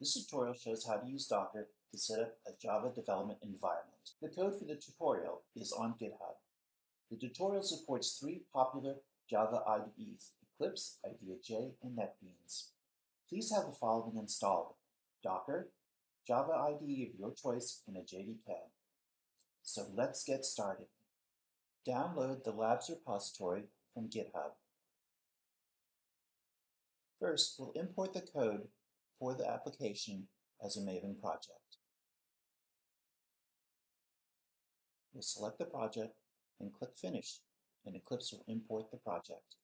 This tutorial shows how to use Docker to set up a Java development environment. The code for the tutorial is on GitHub. The tutorial supports three popular Java IDEs, Eclipse, IDEA, and NetBeans. Please have the following installed: Docker, Java IDE of your choice, and a JDK. So let's get started. Download the labs repository from GitHub. First, we'll import the code for the application as a Maven project. We'll select the project and click Finish, and Eclipse will import the project.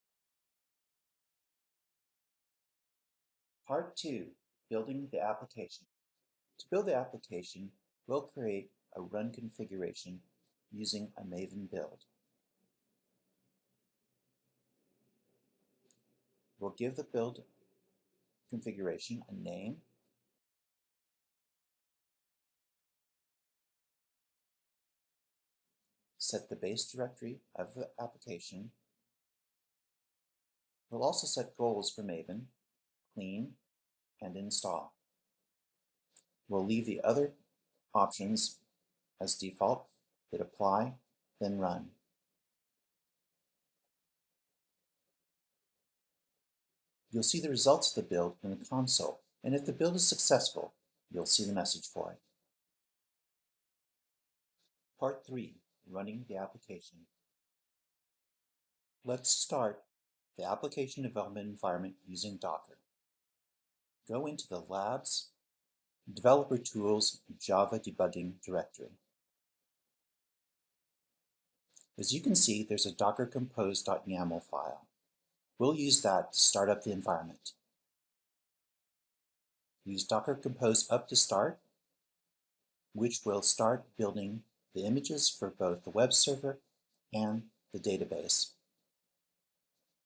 Part 2, Building the Application. To build the application, we'll create a run configuration using a Maven build. We'll give the build configuration a name, set the base directory of the application. We'll also set goals for Maven, clean, and install. We'll leave the other options as default, hit apply, then run. You'll see the results of the build in the console, and if the build is successful, you'll see the message for it. Part 3, Running the Application. Let's start the application development environment using Docker. Go into the Labs, Developer Tools, Java Debugging directory. As you can see, there's a docker compose.yaml file. We'll use that to start up the environment. Use docker compose up to start, which will start building the images for both the web server and the database.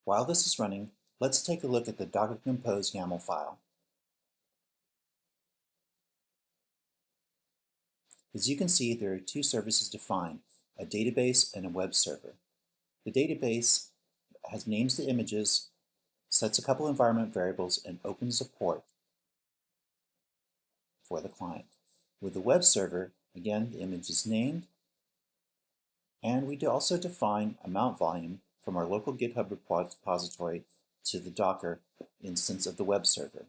While this is running, let's take a look at the docker compose YAML file. As you can see, there are two services defined, a database and a web server. The database names the images, sets a couple environment variables, and opens a port for the client. With the web server, again, the image is named, and we also define a mount volume from our local GitHub repository to the Docker instance of the web server.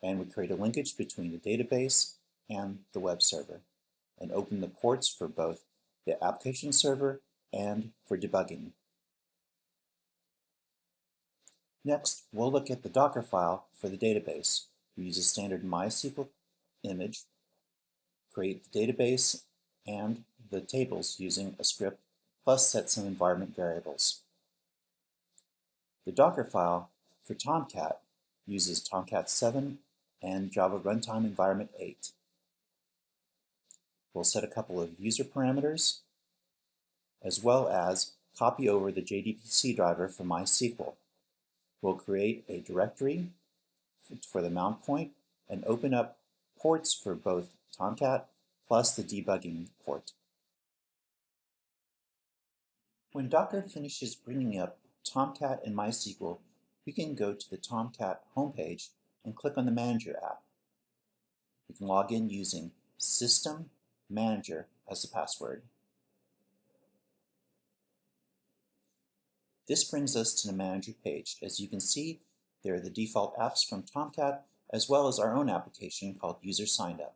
And we create a linkage between the database and the web server, and open the ports for both the application server and for debugging. Next, we'll look at the Docker file for the database. We use a standard MySQL image, create the database and the tables using a script, plus set some environment variables. The Docker file for Tomcat uses Tomcat 7 and Java Runtime Environment 8. We'll set a couple of user parameters, as well as copy over the JDBC driver for MySQL. We'll create a directory for the mount point and open up ports for both Tomcat plus the debugging port. When Docker finishes bringing up Tomcat and MySQL, we can go to the Tomcat homepage and click on the Manager app. We can log in using System Manager as the password. This brings us to the Manager page. As you can see, there are the default apps from Tomcat, as well as our own application called User Signed Up.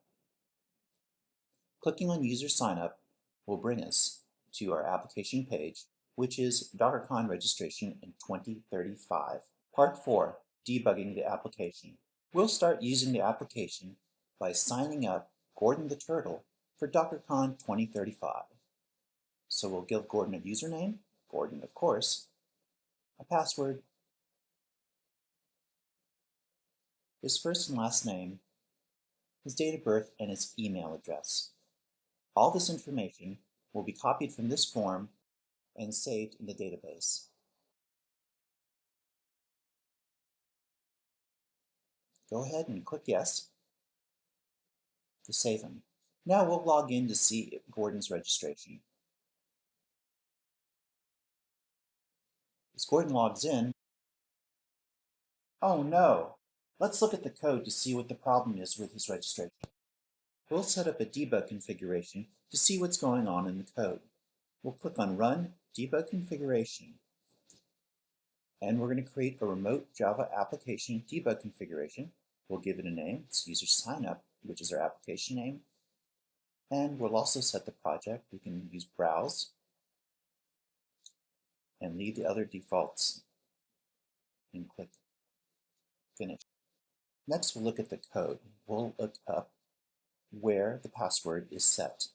Clicking on User Sign Up will bring us to our application page, which is DockerCon registration in 2035. Part 4, Debugging the Application. We'll start using the application by signing up Gordon the Turtle for DockerCon 2035. So we'll give Gordon a username, Gordon of course, a password, his first and last name, his date of birth, and his email address. All this information will be copied from this form and saved in the database. Go ahead and click Yes to save him. Now we'll log in to see Gordon's registration. As Gordon logs in, oh no, Let's look at the code to see what the problem is with his registration. We'll set up a debug configuration to see what's going on in the code. We'll click on Run Debug Configuration, and we're going to create a remote Java application debug configuration. We'll give it a name. It's user sign up, which is our application name. And we'll also set the project. We can use browse and leave the other defaults and click finish. Next, we'll look at the code. We'll look up where the password is set,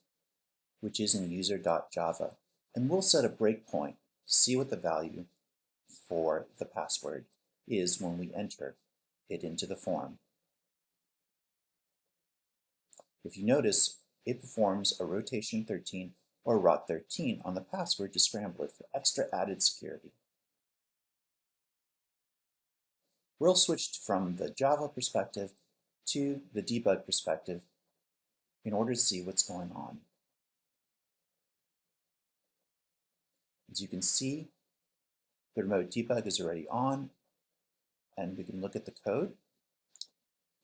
which is in user.java. And we'll set a breakpoint to see what the value for the password is when we enter it into the form. If you notice, it performs a rotation 13 or rot 13 on the password to scramble it for extra added security. We'll switch from the Java perspective to the debug perspective in order to see what's going on. As you can see, the remote debug is already on, and we can look at the code,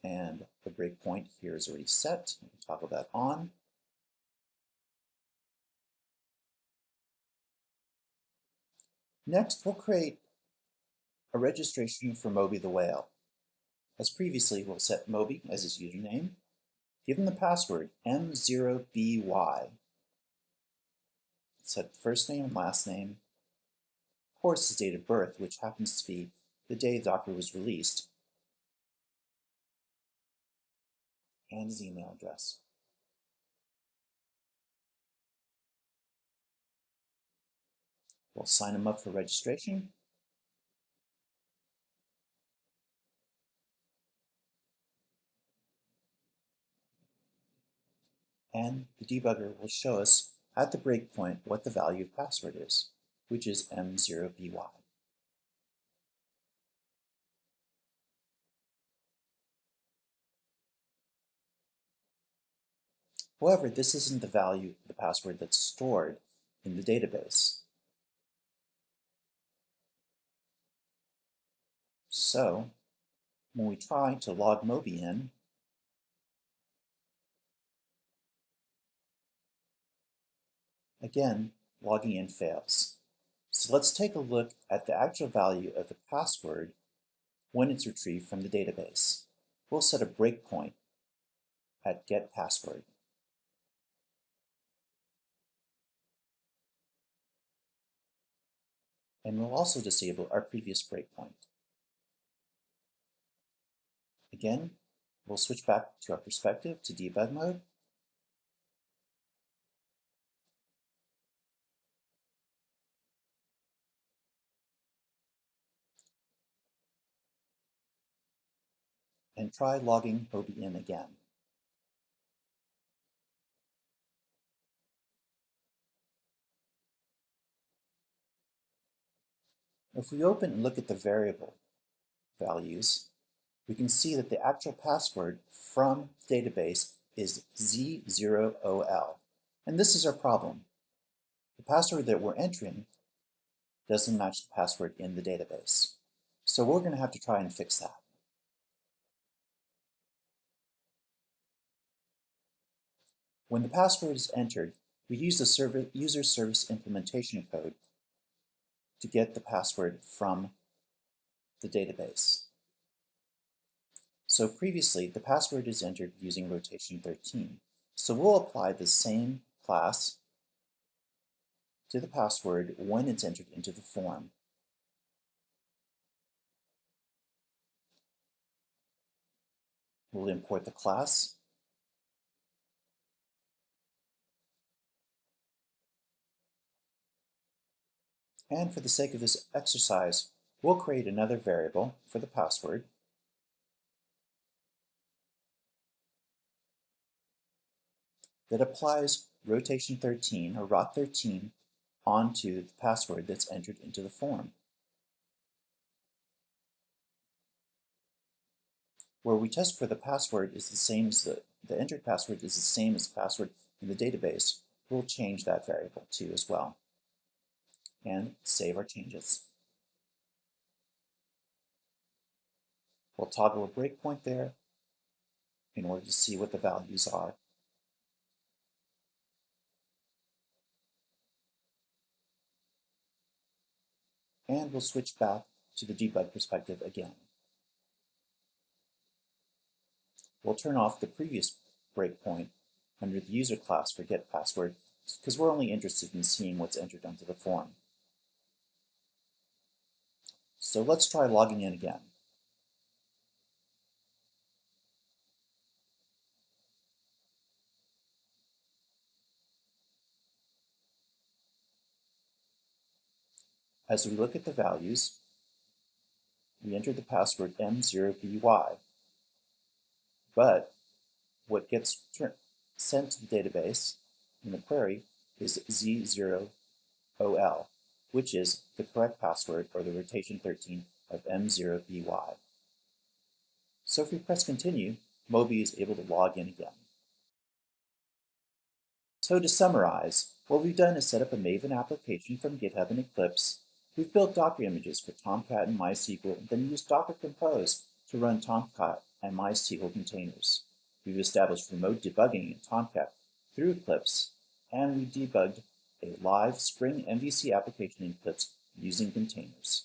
and the breakpoint here is already set. We can toggle that on. Next, we'll create a registration for Moby the whale. As previously, we'll set Moby as his username, give him the password M0BY, set first name and last name, of course his date of birth, which happens to be the day Docker was released, and his email address. We'll sign him up for registration. And the debugger will show us at the breakpoint what the value of password is, which is M0BY. However, this isn't the value of the password that's stored in the database. So, when we try to log Moby in, again, logging in fails. So let's take a look at the actual value of the password when it's retrieved from the database. We'll set a breakpoint at getPassword. And we'll also disable our previous breakpoint. Again, we'll switch back to our perspective to debug mode. And try logging Moby in again. If we open and look at the variable values, we can see that the actual password from the database is Z0OL. And this is our problem. The password that we're entering doesn't match the password in the database. So we're going to have to try and fix that. When the password is entered, we use the user service implementation code to get the password from the database. So previously, the password is entered using rotation 13. So we'll apply the same class to the password when it's entered into the form. We'll import the class. And for the sake of this exercise, we'll create another variable for the password. That applies rotation 13 or rot 13 onto the password that's entered into the form. Where we test for the password is the same as the entered password is the same as the password in the database, we'll change that variable too as well. And save our changes. We'll toggle a breakpoint there in order to see what the values are. And we'll switch back to the debug perspective again. We'll turn off the previous breakpoint under the user class for getPassword because we're only interested in seeing what's entered onto the form. So let's try logging in again. As we look at the values, we entered the password M0BY, but what gets sent to the database in the query is Z0OL, which is the correct password or the rotation 13 of M0BY. So if we press continue, Moby is able to log in again. So to summarize, what we've done is set up a Maven application from GitHub and Eclipse. We've built Docker images for Tomcat and MySQL, and then used Docker Compose to run Tomcat and MySQL containers. We've established remote debugging in Tomcat through Eclipse, and we debugged a live Spring MVC application in Eclipse using containers.